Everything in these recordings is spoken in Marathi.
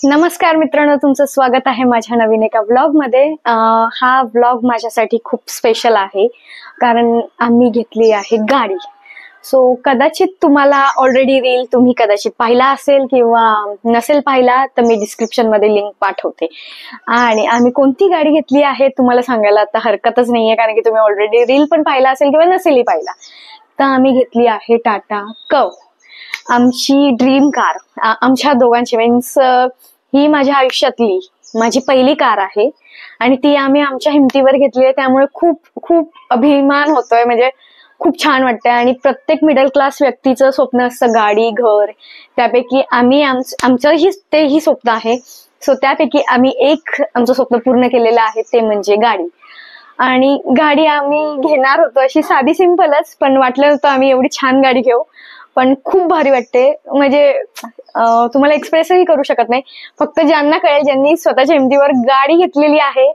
नमस्कार मित्रांनो, तुमचं स्वागत आहे माझ्या नवीन एका ब्लॉग मध्ये। हा ब्लॉग माझ्यासाठी खूप स्पेशल आहे कारण आम्ही घेतली आहे गाडी। सो कदाचित तुम्हाला ऑलरेडी रील तुम्ही कदाचित पाहिला असेल किंवा नसेल पाहिला तर मी डिस्क्रिप्शन मध्ये लिंक पाठवते। आणि आम्ही कोणती गाडी घेतली आहे तुम्हाला सांगायला आता हरकतच नाहीये कारण की तुम्ही ऑलरेडी रील पण पाहिला असेल किंवा नसेलही पाहिला। तर आम्ही घेतली आहे टाटा कर्व, आमची ड्रीम कार, आमच्या दोघांची। मीन्स ही माझ्या आयुष्यातली माझी पहिली कार आहे आणि ती आम्ही आमच्या हिमतीवर घेतली आहे, त्यामुळे खूप खूप अभिमान होतोय। म्हणजे खूप छान वाटतंय आणि प्रत्येक मिडल क्लास व्यक्तीचं स्वप्न असतं गाडी घर, त्यापैकी आम्ही आमचंही तेही स्वप्न आहे। सो त्यापैकी आम्ही एक आमचं स्वप्न पूर्ण केलेलं आहे ते म्हणजे गाडी। आणि गाडी आम्ही घेणार होतो अशी साधी सिंपलच, पण वाटलं नव्हतं आम्ही एवढी छान गाडी घेऊ। पण खूप भारी वाटते, म्हणजे तुम्हाला एक्सप्रेसही करू शकत नाही। फक्त ज्यांना कळेल, ज्यांनी स्वतःच्या हिमतीवर गाडी घेतलेली आहे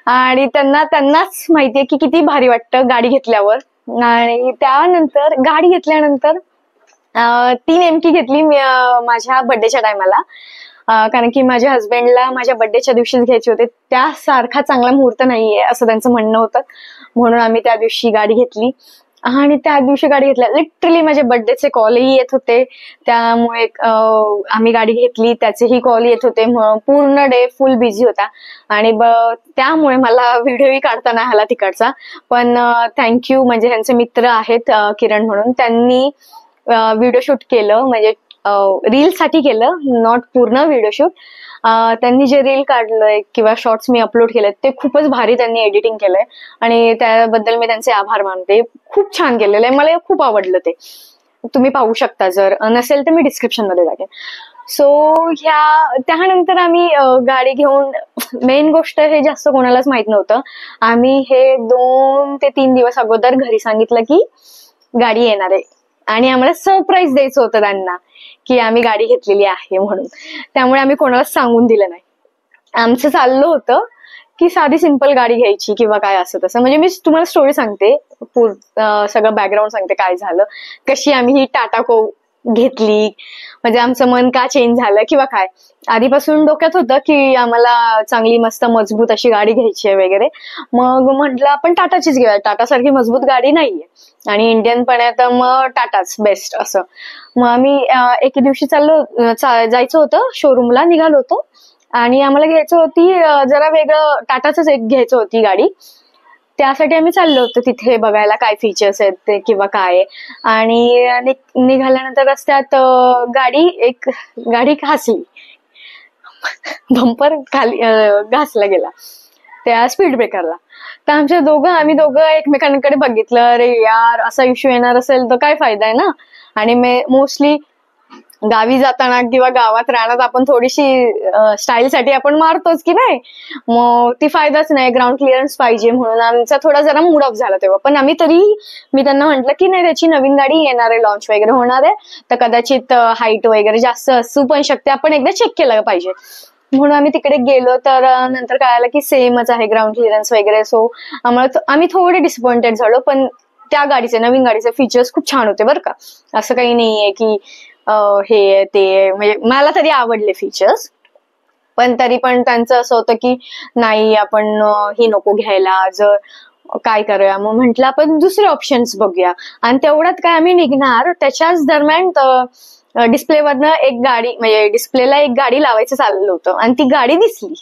आणि त्यांनाच माहितीये की किती भारी वाटतं गाडी घेतल्यावर। आणि त्यानंतर गाडी घेतल्यानंतर ती नेमकी घेतली माझ्या बर्थडेच्या टायमाला, कारण की माझ्या हस्बंडला माझ्या बर्थडेच्या दिवशीच घ्यायची होते। त्यासारखा चांगला मुहूर्त नाहीये असं त्यांचं म्हणणं होतं, म्हणून आम्ही त्या दिवशी गाडी घेतली। आणि त्या दिवशी गाडी घेतल्या, लिटरली माझ्या बर्थडेचे कॉलही येत होते, त्यामुळे आम्ही गाडी घेतली त्याचेही कॉल येत होते। पूर्ण डे फुल बिझी होता आणि त्यामुळे मला व्हिडिओही काढता नाही आला तिकडचा। पण थँक्यू, म्हणजे ह्यांचे मित्र आहेत किरण म्हणून, त्यांनी व्हिडिओ शूट केलं, म्हणजे रील साठी केलं, नॉट पूर्ण व्हिडिओ शूट। त्यांनी जे रील काढलंय किंवा शॉर्ट्स मी अपलोड केले ते खूपच भारी त्यांनी एडिटिंग केलंय आणि त्याबद्दल मी त्यांचे आभार मानते। खूप छान केलेलं आहे, मला खूप आवडलं ते, तुम्ही पाहू शकता, जर नसेल तर मी डिस्क्रिप्शन मध्ये टाकेन। सो त्यानंतर आम्ही गाडी घेऊन, मेन गोष्ट हे जास्त कोणालाच माहित नव्हतं, आम्ही हे 2 ते 3 दिवस अगोदर घरी सांगितलं की गाडी येणार आहे आणि आम्हाला सरप्राईज द्यायचं होतं त्यांना की आम्ही गाडी घेतलेली आहे म्हणून। त्यामुळे आम्ही कोणालाच सांगून दिलं नाही। आमचं चाललं होतं की साधी सिंपल गाडी घ्यायची किंवा काय असं तसं। म्हणजे मी तुम्हाला स्टोरी सांगते, सगळं बॅकग्राऊंड सांगते काय झालं, कशी आम्ही ही टाटा को घेतली, म्हणजे आमचं मन का चेंज झालं किंवा काय। आधीपासून डोक्यात होतं की आम्हाला चांगली मस्त मजबूत अशी गाडी घ्यायची आहे वगैरे। मग म्हटलं आपण टाटाचीच घेऊया, टाटा सारखी मजबूत गाडी नाहीये आणि इंडियन पण आहे तर मग टाटाच बेस्ट असं। मग आम्ही एके दिवशी जायचं होतं, शोरूमला निघालो होतो आणि आम्हाला घ्यायचं होती जरा वेगळं, टाटाच एक घ्यायचं होती गाडी। त्यासाठी आम्ही चाललो होतो तिथे बघायला काय फीचर्स आहेत ते किंवा काय। आणि निघाल्यानंतर रस्त्यात गाडी घासली, बंपर खाली घासला गेला त्या स्पीड ब्रेकरला। तर आम्ही दोघं एकमेकांकडे बघितलं, अरे यार असा इश्यू येणार असेल तर काय फायदा आहे ना। आणि मोस्टली गावी जाताना किंवा गावात राहण्यात आपण थोडीशी स्टाईल साठी आपण मारतोच की नाही, मग ती फायदाच नाही, ग्राउंड क्लिअरन्स पाहिजे, म्हणून आमचा थोडा जरा मूड ऑफ झाला तेव्हा। पण मी त्यांना म्हंटल की नाही, त्याची नवीन गाडी येणार आहे, लॉन्च वगैरे होणार आहे, तर कदाचित हाईट वगैरे जास्त असू पण शकते, आपण एकदा चेक केलं पाहिजे। म्हणून आम्ही तिकडे गेलो तर नंतर कळालं की सेमच आहे ग्राउंड क्लिअरन्स वगैरे। सो आम्ही थोडे डिसअपॉइंटेड झालो, पण त्या नवीन गाडीचे फीचर्स खूप छान होते बरं का। असं काही नाहीये की हे ते, म्हणजे मला तरी आवडले फीचर्स, पण तरी पण त्यांचं असं होतं की नाही आपण ही नको घ्यायला, जर काय करूया। मग म्हंटल आपण दुसरे ऑप्शन्स बघूया। आणि तेवढ्यात काय आम्ही निघणार त्याच्याच दरम्यान डिस्प्लेवरनं एक गाडी, म्हणजे डिस्प्लेला एक गाडी लावायचं चाललं होतं आणि ती गाडी दिसली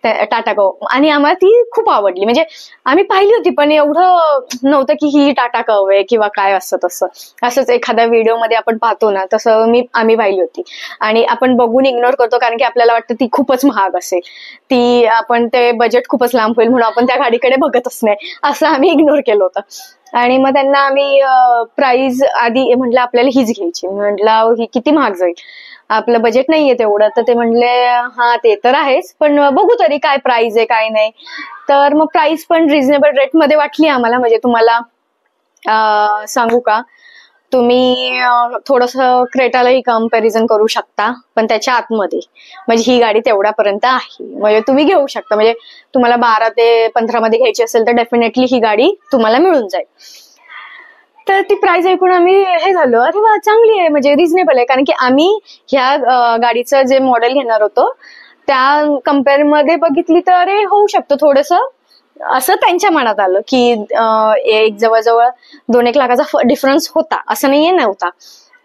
टाटा कर्व, आणि आम्हाला ती खूप आवडली। म्हणजे आम्ही पाहिली होती पण एवढं नव्हतं की ही टाटा कर्व आहे किंवा काय असं तसं, असंच एखाद्या व्हिडिओ मध्ये आपण पाहतो ना तसं आम्ही पाहिली होती। आणि आपण बघून इग्नोर करतो कारण की आपल्याला वाटतं ती खूपच महाग असेल, ती आपण ते बजेट खूपच लांब होईल म्हणून आपण त्या गाडीकडे बघतच नाही, असं आम्ही इग्नोर केलं होतं। आणि मग त्यांना आम्ही प्राइस आधी म्हटलं आपल्याला हीच घ्यायची, म्हटलं ही किती महाग जाईल, आपलं बजेट नाहीये तेवढं। तर ते म्हणले हा ते तर आहेच, पण बघू तरी काय प्राइस आहे काय नाही। तर मग प्राइस पण रिझनेबल रेट मध्ये वाटली आम्हाला। म्हणजे तुम्हाला सांगू का, तुम्ही थोडस क्रेटालाही कम्पॅरिझन करू शकता, पण त्याच्या आतमध्ये, म्हणजे ही गाडी तेवढ्यापर्यंत आहे, म्हणजे तुम्ही घेऊ शकता। म्हणजे तुम्हाला 12 ते 15 मध्ये घ्यायची असेल तर डेफिनेटली ही गाडी तुम्हाला मिळून जाईल। तर ती प्राइस ऐकून आम्ही हे झालो, अरे वा चांगली आहे, म्हणजे रिझनेबल आहे. कारण की आम्ही ह्या गाडीचं जे मॉडेल घेणार होतो त्या कम्पेअर मध्ये बघितली तर अरे होऊ शकतं थोडस, असं त्यांच्या मनात आलं की एक जवळजवळ 2-1 लाखाचा डिफरन्स होता, असं नाहीये नव्हता.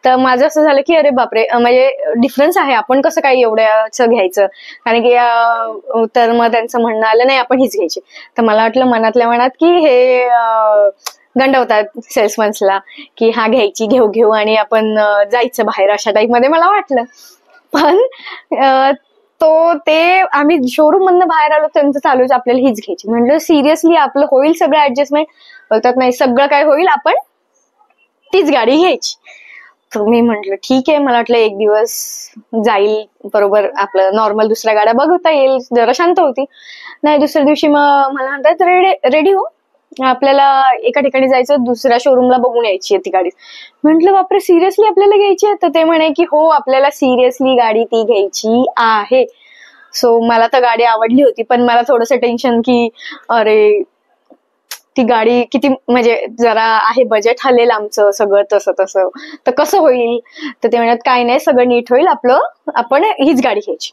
तर माझं असं झालं की अरे बापरे, म्हणजे डिफरन्स आहे, आपण कसं काय एवढ्याच घ्यायचं. कारण की तर मग त्यांचं म्हणणं आलं नाही आपण हीच घ्यायची. तर मला वाटलं मनातल्या मनात की हे गंडवतात सेल्समन्सला की हा घ्यायची, घेऊ घेऊ आणि आपण जायचं बाहेर, अशा टाईप मध्ये मला वाटलं. पण ते आम्ही शोरूम मधनं बाहेर आलो, त्यांचं चालूच आपल्याला हीच घ्यायची. म्हटलं सिरियसली आपलं होईल सगळं ऍडजस्टमेंट? बोलतात नाही सगळं काय होईल, आपण तीच गाडी घ्यायची. तर मी म्हंटल ठीक आहे, मला वाटलं एक दिवस जाईल बरोबर, आपलं नॉर्मल दुसऱ्या गाड्या बघता येईल, जरा शांत होती. नाही, दुसऱ्या दिवशी मग मला म्हणतात रेडी हो, आपल्याला एका ठिकाणी जायचं, दुसऱ्या शोरूमला बघून यायची आहे ती गाडी. म्हंटल बापरे सिरियसली आपल्याला घ्यायची आहे? तर ते म्हणे की हो आपल्याला सिरियसली गाडी ती घ्यायची आहे. सो मला तर गाडी आवडली होती, पण मला थोडस टेन्शन की अरे ती गाडी किती, म्हणजे जरा आहे बजेट हलेल आमचं सगळं तसं तसं, तर कसं होईल. तर ते म्हणत काय नाही, सगळं नीट होईल आपलं, आपण हीच गाडी घ्यायची.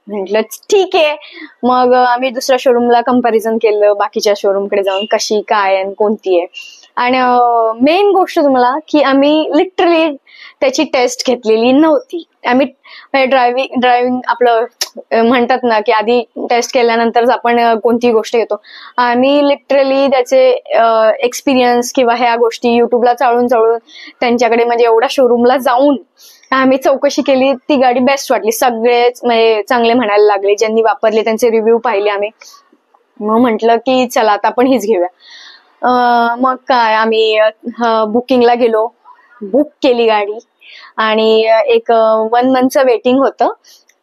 म्हटलं ठीक आहे. मग आम्ही दुसऱ्या शोरूमला कंपॅरिझन केलं, बाकीच्या शोरूमकडे जाऊन कशी काय आणि कोणती आहे. आणि मेन गोष्ट तुम्हाला की आम्ही लिटरली त्याची टेस्ट घेतलेली नव्हती. आम्ही ड्रायव्हिंग आपलं म्हणतात ना की आधी टेस्ट केल्यानंतरच आपण कोणती गोष्ट घेतो. आम्ही लिटरली त्याचे एक्सपिरियन्स किंवा ह्या गोष्टी युट्यूबला चाळून त्यांच्याकडे, म्हणजे एवढ्या शोरूमला जाऊन आम्ही चौकशी केली. ती गाडी बेस्ट वाटली, सगळेच म्हणजे चांगले म्हणायला लागले, ज्यांनी वापरले त्यांचे रिव्ह्यू पाहिले आम्ही. मग म्हंटल की चला आता आपण हीच घेऊया. मग काय आम्ही बुकिंगला गेलो, बुक केली गाडी आणि एक 1 मंथचं वेटिंग होतं.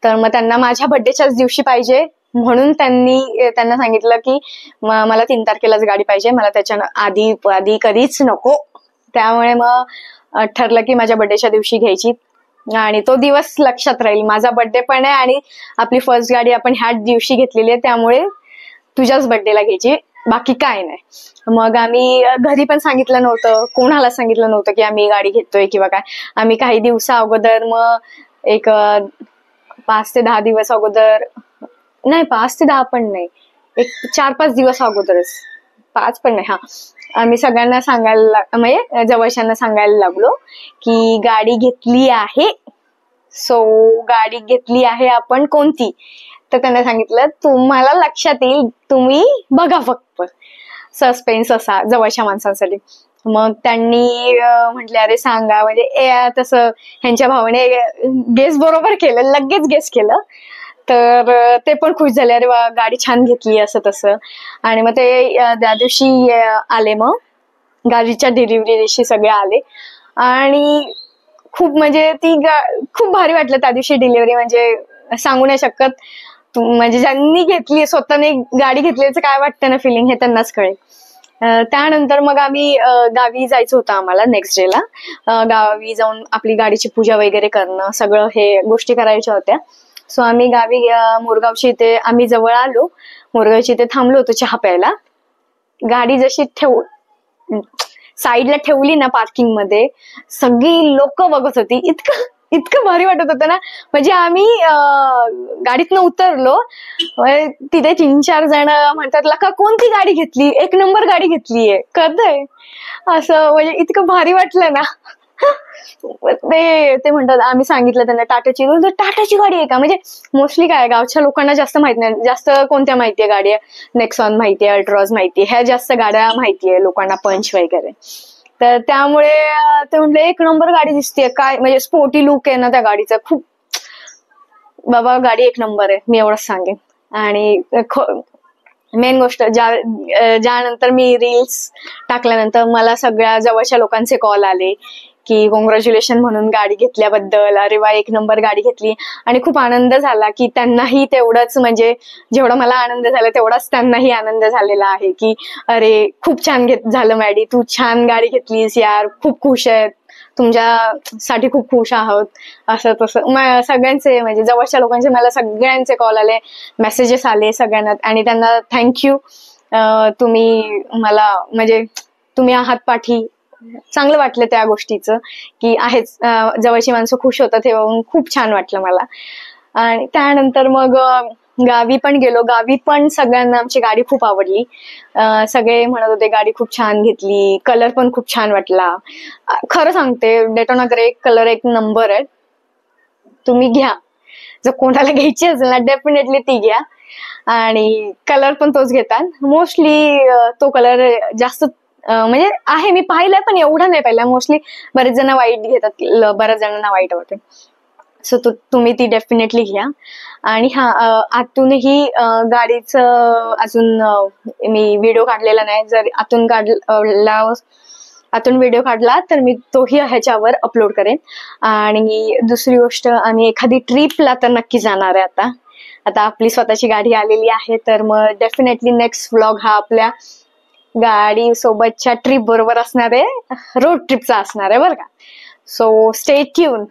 तर मग त्यांना माझ्या बर्थडेच्याच दिवशी पाहिजे म्हणून त्यांना सांगितलं की मला 3 तारखेलाच गाडी पाहिजे, मला त्याच्या आधी कधीच नको. त्यामुळे मग ठरलं की माझ्या बर्थडेच्या दिवशी घ्यायची. आणि तो दिवस लक्षात राहील, माझा बर्थडे पण आहे आणि आपली फर्स्ट गाडी आपण ह्याच दिवशी घेतलेली आहे, त्यामुळे तुझ्याच बर्थडेला घ्यायची, बाकी काय नाही. मग आम्ही घरी पण सांगितलं नव्हतं, कोणाला सांगितलं नव्हतं की आम्ही गाडी घेतोय किंवा काय. आम्ही काही दिवसा अगोदर, मग एक 5 ते 10 दिवस अगोदर, नाही 5 ते 10 पण नाही, एक 4-5 दिवस अगोदरच, 5 पण नाही, आम्ही सगळ्यांना सांगायला, म्हणजे जवळच्यांना सांगायला लागलो की गाडी घेतली आहे. सो गाडी घेतली आहे आपण, कोणती. तर त्यांना सांगितलं तुम्हाला लक्षात येईल, तुम्ही बघा फक्त. सस्पेन्स असा जवळच्या माणसांसाठी. मग त्यांनी म्हटले अरे सांगा, म्हणजे तसं ह्यांच्या भावाने गेस बरोबर केलं, लगेच गेस केलं. तर ते पण खुश झाले, अरे वा गाडी छान घेतली असं तसं. आणि मग ते त्या दिवशी आले, मग गाडीच्या डिलिव्हरी दिवशी सगळे आले आणि खूप म्हणजे खूप भारी वाटलं त्या दिवशी डिलिव्हरी, म्हणजे सांगू नाही शकत. म्हणजे ज्यांनी घेतली, स्वतःने गाडी घेतल्याचं काय वाटतं ना फिलिंग, हे त्यांनाच कळेल. त्यानंतर मग आम्ही गावी जायचं होतं आम्हाला नेक्स्ट डेला. गावी जाऊन आपली गाडीची पूजा वगैरे करणं, सगळं हे गोष्टी करायच्या होत्या. सो आम्ही गावी मोरगावची इथे आम्ही जवळ आलो, मोरगावची इथे थांबलो होतो चहा प्यायला. गाडी जशी साईडला ठेवली ना पार्किंग मध्ये, सगळी लोक बघत होती. इतकं भारी वाटत होतं ना. म्हणजे आम्ही गाडीतनं उतरलो, तिथे 3-4 जण म्हणतात लका कोणती गाडी घेतली, 1 नंबर गाडी घेतलीये, कळतंय असं. म्हणजे इतकं भारी वाटलं ना. ते म्हणतात, आम्ही सांगितलं त्यांना टाटाची गाडी आहे का. म्हणजे मोस्टली काय गावच्या लोकांना जास्त माहित नाही, जास्त कोणत्या माहितीये गाड्या, नेक्सॉन माहितीये, अल्ट्रॉज माहितीये, ह्या जास्त गाड्या माहितीये लोकांना, पंच वगैरे. तर त्यामुळे ते म्हटले 1 नंबर गाडी दिसतेय, काय म्हणजे स्पोर्टी लुक आहे ना त्या गाडीचा, खूप बाबा गाडी 1 नंबर आहे, मी एवढंच सांगेन. आणि मेन गोष्ट, ज्यानंतर मी रील्स टाकल्यानंतर मला सगळ्या जवळच्या लोकांचे कॉल आले की कॉंग्रॅच्युलेशन म्हणून गाडी घेतल्याबद्दल, अरे वा 1 नंबर गाडी घेतली. आणि खूप आनंद झाला की त्यांनाही तेवढंच, म्हणजे जेवढा मला आनंद झाला तेवढाच त्यांनाही आनंद झालेला आहे की अरे खूप छान झालं मॅडी, तू छान गाडी घेतलीस यार, खूप खुश आहेत, तुमच्यासाठी खूप खुश आहोत, असं तसं. सगळ्यांचे, म्हणजे जवळच्या लोकांचे मला सगळ्यांचे कॉल आले, मेसेजेस आले सगळ्यांना. आणि त्यांना थँक्यू, तुम्ही मला, म्हणजे तुम्ही आहात पाठी, चांगलं वाटलं त्या गोष्टीचं की आहेच जवळची माणसं खुश होतात हे बघून खूप छान वाटलं मला. आणि त्यानंतर मग गावी पण गेलो. गावी पण सगळ्यांना आमची गाडी खूप आवडली. सगळे म्हणत होते गाडी खूप छान घेतली, कलर पण खूप छान वाटला. खरं सांगते डेटोना ग्रे कलर एक नंबर आहे, तुम्ही घ्या. जर कोणाला घ्यायची असेल ना डेफिनेटली ती घ्या. आणि कलर पण तोच घेतात मोस्टली. तो कलर जास्त म्हणजे आहे, मी पाहिलाय पण एवढा नाही पाहिला. मोस्टली बरेच जण व्हाईट घेतात, बऱ्याच जणांना व्हाईट आवडते. सो तुम्ही ती डेफिनेटली घ्या. आणि हा आतूनही गाडीचं अजून मी व्हिडिओ काढलेला नाही. जर आतून व्हिडिओ काढला तर मी तोही ह्याच्यावर अपलोड करेन. आणि दुसरी गोष्ट, आम्ही एखादी ट्रिपला तर नक्की जाणार आहे. आता आपली स्वतःची गाडी आलेली आहे तर मग डेफिनेटली नेक्स्ट व्लॉग हा आपल्या गाडी सोबतच्या ट्रिप बरोबर असणार आहे, रोड ट्रिपचा असणार आहे बरं का. So stay tune.